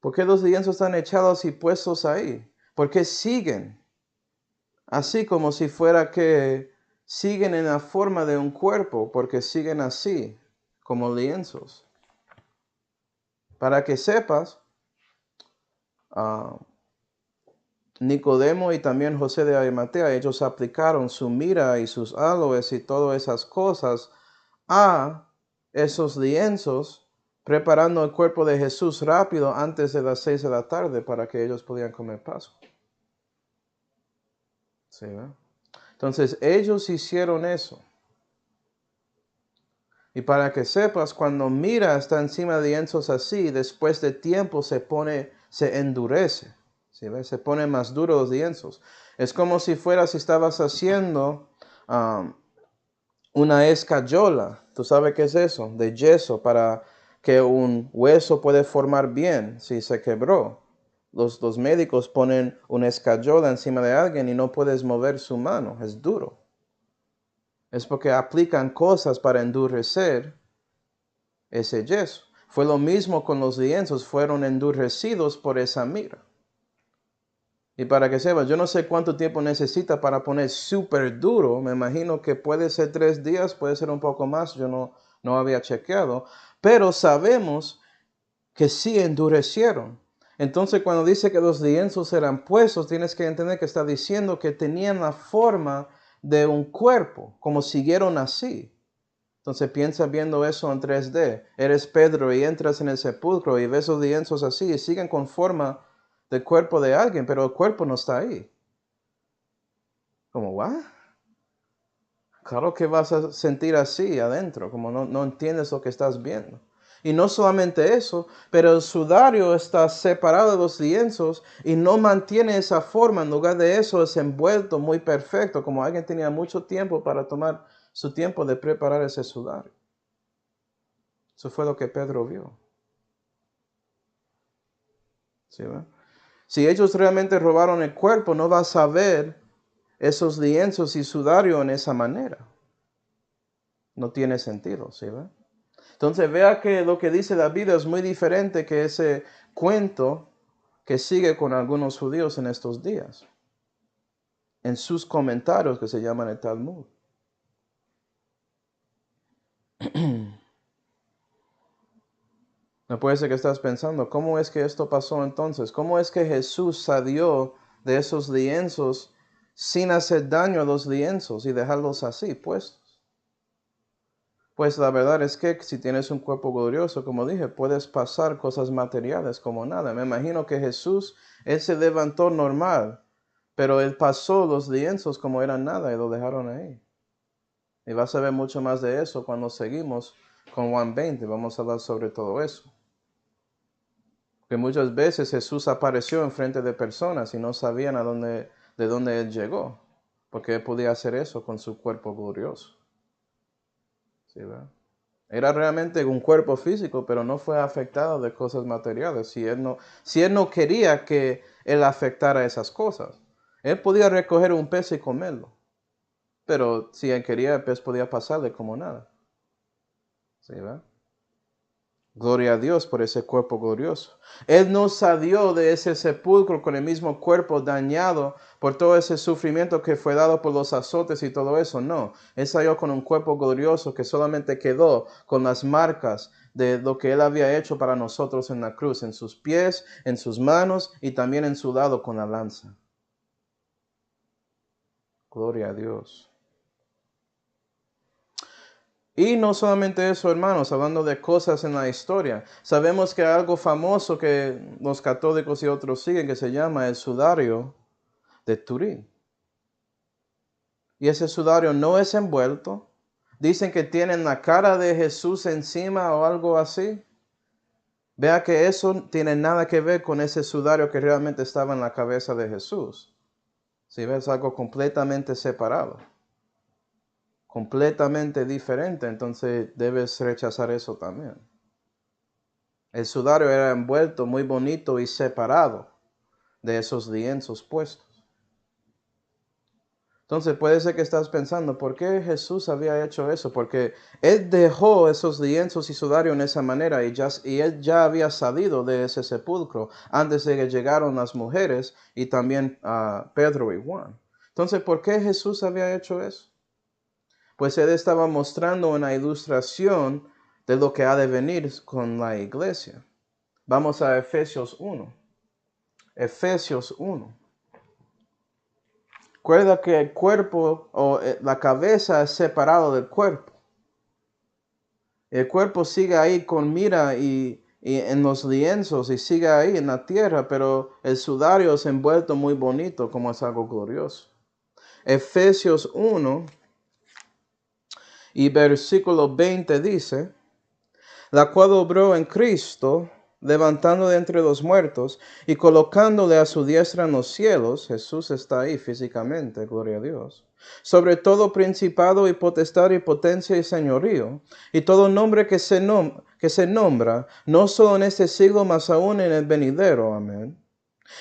¿Por qué los lienzos están echados y puestos ahí? ¿Por qué siguen? Así como si fuera que siguen en la forma de un cuerpo, porque siguen así, como lienzos. Para que sepas, Nicodemo y también José de Arimatea, ellos aplicaron su mira y sus aloes y todas esas cosas a esos lienzos, preparando el cuerpo de Jesús rápido antes de las 6 de la tarde para que ellos pudieran comer Pascua. ¿Sí, ¿no? Entonces ellos hicieron eso. Y para que sepas, cuando mira está encima de lienzos así, después de tiempo se endurece. ¿Sí ves? Se pone más duro los lienzos. Es como si estabas haciendo una escayola. ¿Tú sabes qué es eso? De yeso, para que un hueso puede formar bien si se quebró. Los médicos ponen una escayola encima de alguien y no puedes mover su mano. Es duro. Es porque aplican cosas para endurecer ese yeso. Fue lo mismo con los lienzos, fueron endurecidos por esa mira. Y para que sepas, yo no sé cuánto tiempo necesita para poner súper duro, me imagino que puede ser 3 días, puede ser un poco más, yo no había chequeado, pero sabemos que sí endurecieron. Entonces cuando dice que los lienzos eran puestos, tienes que entender que está diciendo que tenían la forma de un cuerpo, como siguieron así. Entonces piensa viendo eso en 3D. Eres Pedro y entras en el sepulcro y ves los lienzos así y siguen con forma del cuerpo de alguien, pero el cuerpo no está ahí. Como, ¿what? Claro que vas a sentir así adentro, como no entiendes lo que estás viendo. Y no solamente eso, pero el sudario está separado de los lienzos y no mantiene esa forma. En lugar de eso es envuelto muy perfecto, como alguien tenía mucho tiempo para tomar su tiempo de preparar ese sudario. Eso fue lo que Pedro vio. ¿Sí, va? Si ellos realmente robaron el cuerpo, no vas a ver esos lienzos y sudario en esa manera. No tiene sentido, ¿sí, va? Entonces vea que lo que dice la Biblia es muy diferente que ese cuento que sigue con algunos judíos en estos días, en sus comentarios que se llaman el Talmud. No puede ser que estás pensando, ¿cómo es que esto pasó entonces? ¿Cómo es que Jesús salió de esos lienzos sin hacer daño a los lienzos y dejarlos así puestos? Pues la verdad es que si tienes un cuerpo glorioso, como dije, puedes pasar cosas materiales como nada. Me imagino que Jesús, Él se levantó normal, pero Él pasó los lienzos como eran nada y lo dejaron ahí. Y vas a ver mucho más de eso cuando seguimos con Juan 20. Vamos a hablar sobre todo eso. Que muchas veces Jesús apareció en frente de personas y no sabían de dónde Él llegó, porque Él podía hacer eso con su cuerpo glorioso. ¿Sí, verdad? Era realmente un cuerpo físico, pero no fue afectado de cosas materiales. Si él no quería que Él afectara esas cosas, Él podía recoger un pez y comerlo. Pero si Él quería, el pez podía pasarle como nada. ¿Sí, verdad? Gloria a Dios por ese cuerpo glorioso. Él no salió de ese sepulcro con el mismo cuerpo dañado por todo ese sufrimiento que fue dado por los azotes y todo eso. No, Él salió con un cuerpo glorioso que solamente quedó con las marcas de lo que Él había hecho para nosotros en la cruz, en sus pies, en sus manos y también en su lado con la lanza. Gloria a Dios. Y no solamente eso, hermanos, hablando de cosas en la historia, sabemos que hay algo famoso que los católicos y otros siguen que se llama el sudario de Turín. Y ese sudario no es envuelto. Dicen que tienen la cara de Jesús encima o algo así. Vea que eso tiene nada que ver con ese sudario que realmente estaba en la cabeza de Jesús. Si ves algo completamente separado, completamente diferente, entonces debes rechazar eso también. El sudario era envuelto muy bonito y separado de esos lienzos puestos. Entonces puede ser que estás pensando, ¿por qué Jesús había hecho eso? Porque Él dejó esos lienzos y sudario en esa manera y Él ya había salido de ese sepulcro antes de que llegaron las mujeres y también Pedro y Juan. Entonces, ¿por qué Jesús había hecho eso? Pues Él estaba mostrando una ilustración de lo que ha de venir con la iglesia. Vamos a Efesios 1. Efesios 1. Recuerda que el cuerpo o la cabeza es separado del cuerpo. El cuerpo sigue ahí con mira y en los lienzos y sigue ahí en la tierra, pero el sudario es envuelto muy bonito como es algo glorioso. Efesios 1 y versículo 20 dice, la cual obró en Cristo, levantando de entre los muertos y colocándole a su diestra en los cielos. Jesús está ahí físicamente, gloria a Dios. Sobre todo principado y potestad y potencia y señorío, y todo nombre que se nombra, no solo en este siglo, mas aún en el venidero. Amén.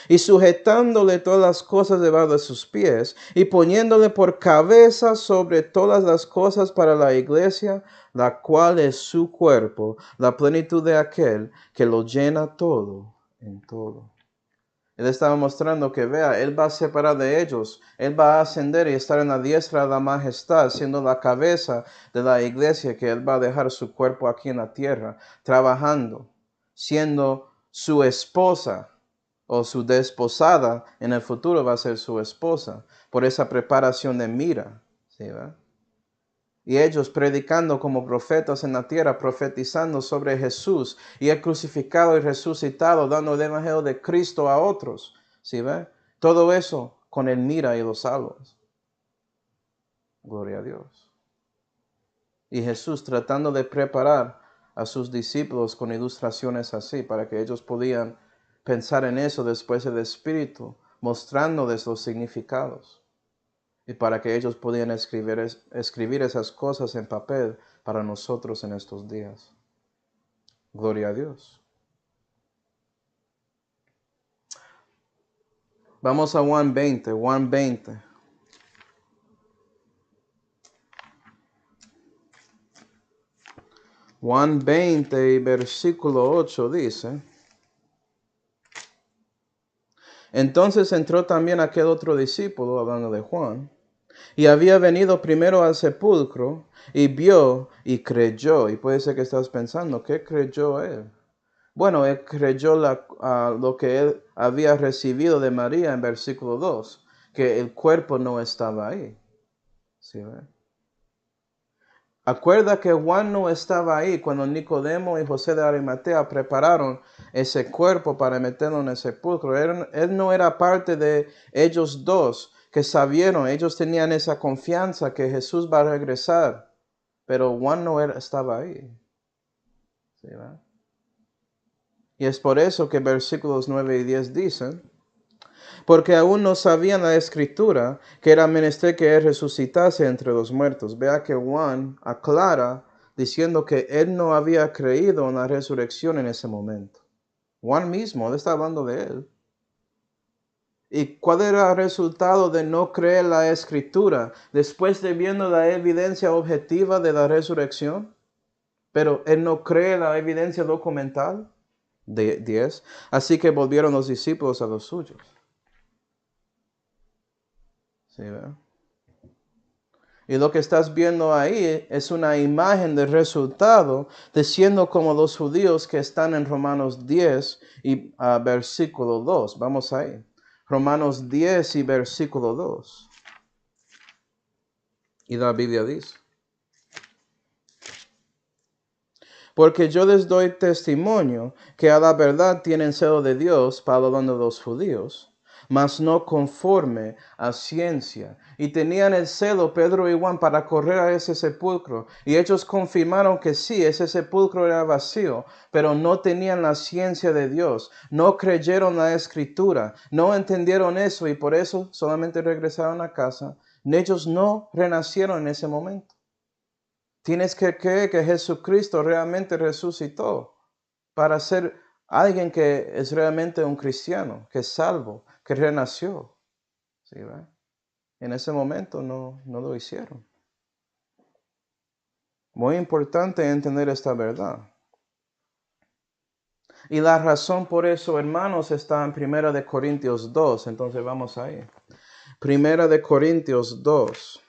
Y sujetándole todas las cosas debajo de sus pies, y poniéndole por cabeza sobre todas las cosas para la iglesia, la cual es su cuerpo, la plenitud de aquel que lo llena todo en todo. Él estaba mostrando que, vea, Él va a separar de ellos, Él va a ascender y estar en la diestra de la majestad, siendo la cabeza de la iglesia, que Él va a dejar su cuerpo aquí en la tierra, trabajando, siendo su esposa, o su desposada en el futuro va a ser su esposa, por esa preparación de mira, ¿sí, va? Y ellos predicando como profetas en la tierra, profetizando sobre Jesús y el crucificado y resucitado, dando el evangelio de Cristo a otros, ¿sí, ve? Todo eso con el mira y los salvos. Gloria a Dios. Y Jesús tratando de preparar a sus discípulos con ilustraciones así, para que ellos podían pensar en eso después del Espíritu, mostrándoles los significados. Y para que ellos pudieran escribir esas cosas en papel para nosotros en estos días. Gloria a Dios. Vamos a Juan 20, Juan 20. Juan 20 y versículo 8 dice, entonces entró también aquel otro discípulo, hablando de Juan, y había venido primero al sepulcro, y vio y creyó. Y puede ser que estás pensando, ¿qué creyó él? Bueno, él creyó lo que él había recibido de María en versículo 2, que el cuerpo no estaba ahí. ¿Sí, ve? Acuerda que Juan no estaba ahí cuando Nicodemo y José de Arimatea prepararon ese cuerpo para meterlo en el sepulcro. Él no era parte de ellos dos que sabieron, ellos tenían esa confianza que Jesús va a regresar, pero Juan no estaba ahí. ¿Sí, va? Y es por eso que versículos 9 y 10 dicen, porque aún no sabían la escritura que era menester que él resucitase entre los muertos. Vea que Juan aclara diciendo que él no había creído en la resurrección en ese momento. Juan mismo, él está hablando de él. ¿Y cuál era el resultado de no creer la escritura después de viendo la evidencia objetiva de la resurrección? Pero él no cree la evidencia documental. 10. Así que volvieron los discípulos a los suyos. ¿Sí, verdad? Y lo que estás viendo ahí es una imagen del resultado de siendo como los judíos que están en Romanos 10 y versículo 2. Vamos ahí. Romanos 10 y versículo 2. Y la Biblia dice, porque yo les doy testimonio que a la verdad tienen celo de Dios, Pablo hablando de los judíos, mas no conforme a ciencia. Y tenían el celo, Pedro y Juan, para correr a ese sepulcro. Y ellos confirmaron que sí, ese sepulcro era vacío, pero no tenían la ciencia de Dios. No creyeron la escritura, no entendieron eso y por eso solamente regresaron a casa. Ellos no renacieron en ese momento. Tienes que creer que Jesucristo realmente resucitó para ser alguien que es realmente un cristiano, que es salvo, que renació. ¿Sí, va? En ese momento no lo hicieron. Muy importante entender esta verdad. Y la razón por eso, hermanos, está en 1 de Corintios 2. Entonces vamos ahí. 1 de Corintios 2.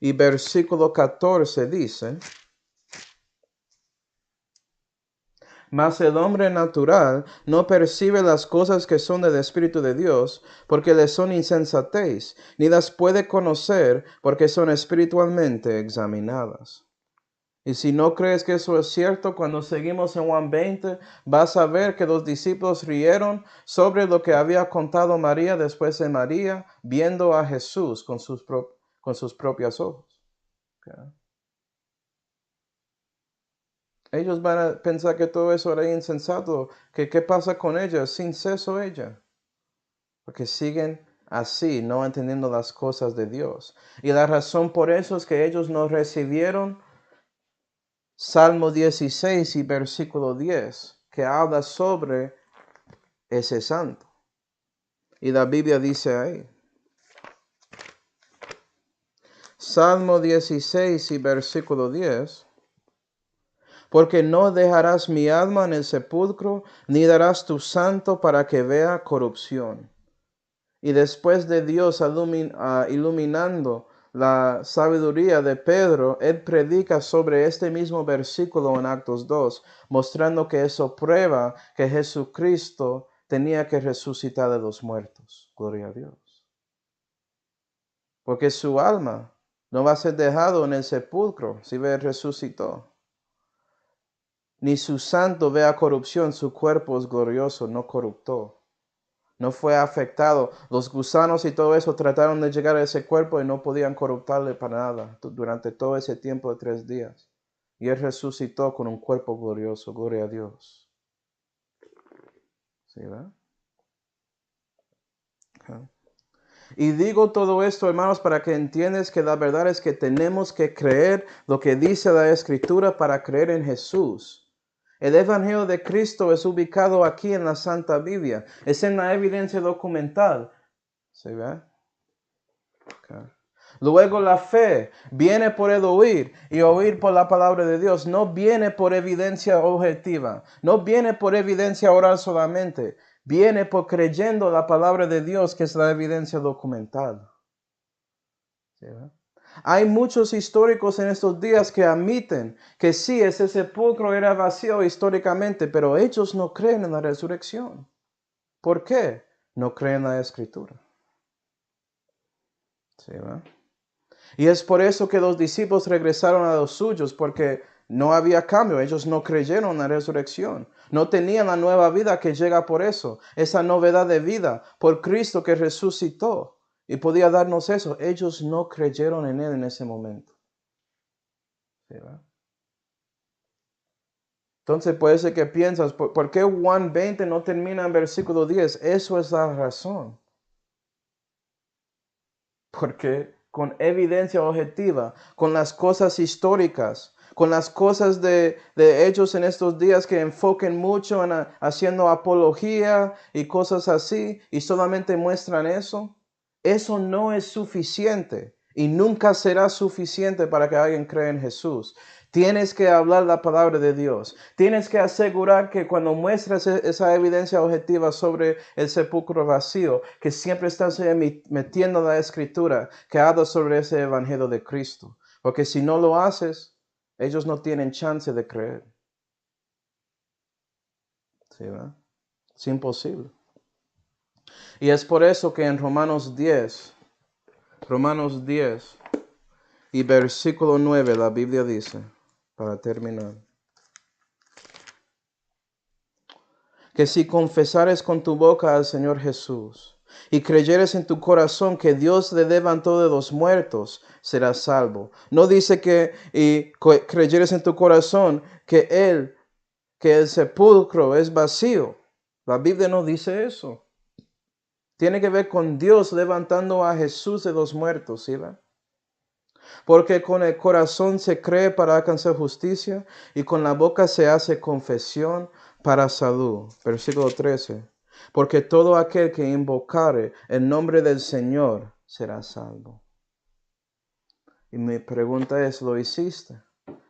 Y versículo 14 dice, mas el hombre natural no percibe las cosas que son del Espíritu de Dios, porque le son insensatez, ni las puede conocer, porque son espiritualmente examinadas. Y si no crees que eso es cierto, cuando seguimos en Juan 20, vas a ver que los discípulos rieron sobre lo que había contado María después de María, viendo a Jesús con sus propios ojos. Okay. Ellos van a pensar que todo eso era insensato, que qué pasa con ella, sin ceso ella. Porque siguen así, no entendiendo las cosas de Dios. Y la razón por eso es que ellos no recibieron Salmo 16 y versículo 10, que habla sobre ese santo. Y la Biblia dice ahí, Salmo 16 y versículo 10, porque no dejarás mi alma en el sepulcro, ni darás tu santo para que vea corrupción. Y después de Dios iluminando la sabiduría de Pedro, él predica sobre este mismo versículo en Actos 2, mostrando que eso prueba que Jesucristo tenía que resucitar de los muertos. Gloria a Dios. Porque su alma no va a ser dejado en el sepulcro si ve resucitó. Ni su santo vea corrupción, su cuerpo es glorioso, no corruptó. No fue afectado. Los gusanos y todo eso trataron de llegar a ese cuerpo y no podían corruptarle para nada durante todo ese tiempo de 3 días. Y él resucitó con un cuerpo glorioso. Gloria a Dios. ¿Sí, verdad? Okay. Y digo todo esto, hermanos, para que entiendas que la verdad es que tenemos que creer lo que dice la Escritura para creer en Jesús. El Evangelio de Cristo es ubicado aquí en la Santa Biblia. Es en la evidencia documental. ¿Sí, verdad? Okay. Luego la fe viene por el oír y oír por la palabra de Dios. No viene por evidencia objetiva. No viene por evidencia oral solamente. Viene por creyendo la palabra de Dios, que es la evidencia documental. ¿Sí, verdad? Hay muchos históricos en estos días que admiten que sí, ese sepulcro era vacío históricamente, pero ellos no creen en la resurrección. ¿Por qué? No creen en la Escritura. ¿Sí, verdad? Y es por eso que los discípulos regresaron a los suyos, porque no había cambio. Ellos no creyeron en la resurrección. No tenían la nueva vida que llega por eso. Esa novedad de vida por Cristo que resucitó y podía darnos eso. Ellos no creyeron en Él en ese momento. ¿Sí, verdad? Entonces puede ser que piensas, ¿por qué Juan 20 no termina en versículo 10? Eso es la razón. Porque con evidencia objetiva, con las cosas históricas, con las cosas de hechos en estos días que enfoquen mucho en haciendo apología y cosas así, y solamente muestran eso no es suficiente y nunca será suficiente para que alguien crea en Jesús. Tienes que hablar la palabra de Dios. Tienes que asegurar que cuando muestras esa evidencia objetiva sobre el sepulcro vacío, que siempre estás metiendo la escritura que habla sobre ese evangelio de Cristo. Porque si no lo haces, ellos no tienen chance de creer. ¿Sí, verdad? Es imposible. Y es por eso que en Romanos 10 y versículo 9 la Biblia dice, para terminar, que si confesares con tu boca al Señor Jesús y creyeres en tu corazón que Dios le levantó de los muertos, serás salvo. No dice que creyeres en tu corazón que el sepulcro es vacío. La Biblia no dice eso. Tiene que ver con Dios levantando a Jesús de los muertos, ¿sí? ¿Va? Porque con el corazón se cree para alcanzar justicia y con la boca se hace confesión para salud. Versículo 13. Porque todo aquel que invocare el nombre del Señor será salvo. Y mi pregunta es, ¿lo hiciste?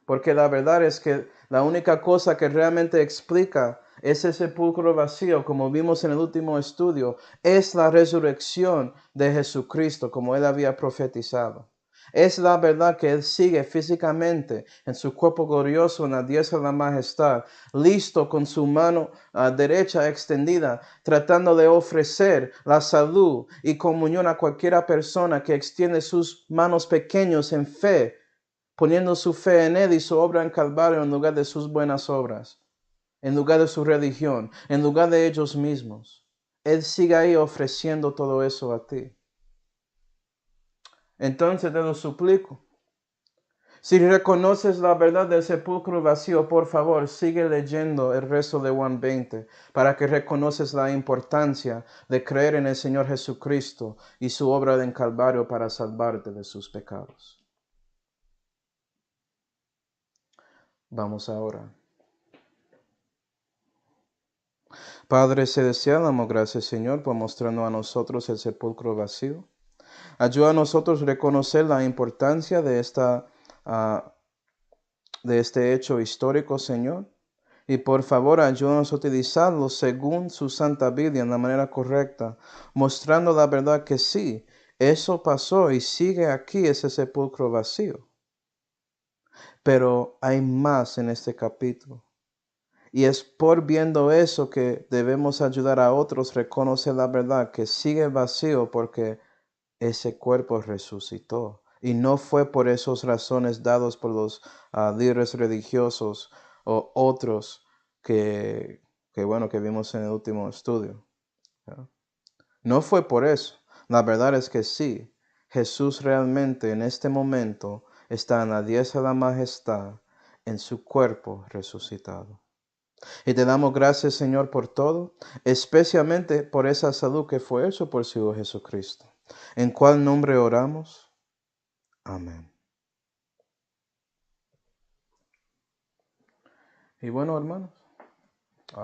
Porque la verdad es que la única cosa que realmente explica ese sepulcro vacío, como vimos en el último estudio, es la resurrección de Jesucristo, como Él había profetizado. Es la verdad que Él sigue físicamente en su cuerpo glorioso en la diestra de la majestad, listo con su mano derecha extendida, tratando de ofrecer la salud y comunión a cualquiera persona que extiende sus manos pequeños en fe, poniendo su fe en Él y su obra en Calvario en lugar de sus buenas obras, en lugar de su religión, en lugar de ellos mismos. Él sigue ahí ofreciendo todo eso a ti. Entonces te lo suplico. Si reconoces la verdad del sepulcro vacío, por favor, sigue leyendo el resto de Juan 20 para que reconoces la importancia de creer en el Señor Jesucristo y su obra en Calvario para salvarte de sus pecados. Vamos ahora. Padre celestial, damos gracias, Señor, por mostrarnos a nosotros el sepulcro vacío. Ayuda a nosotros a reconocer la importancia de este hecho histórico, Señor. Y por favor, ayúdanos a utilizarlo según su Santa Biblia en la manera correcta, mostrando la verdad que sí, eso pasó y sigue aquí ese sepulcro vacío. Pero hay más en este capítulo. Y es por viendo eso que debemos ayudar a otros a reconocer la verdad que sigue vacío porque ese cuerpo resucitó. Y no fue por esas razones dadas por los líderes religiosos o otros que vimos en el último estudio. ¿Ya? No fue por eso. La verdad es que sí, Jesús realmente en este momento está en la diestra de la majestad en su cuerpo resucitado. Y te damos gracias, Señor, por todo, especialmente por esa salud que fue hecho por su Hijo Jesucristo. ¿En cuál nombre oramos? Amén. Y bueno, hermanos,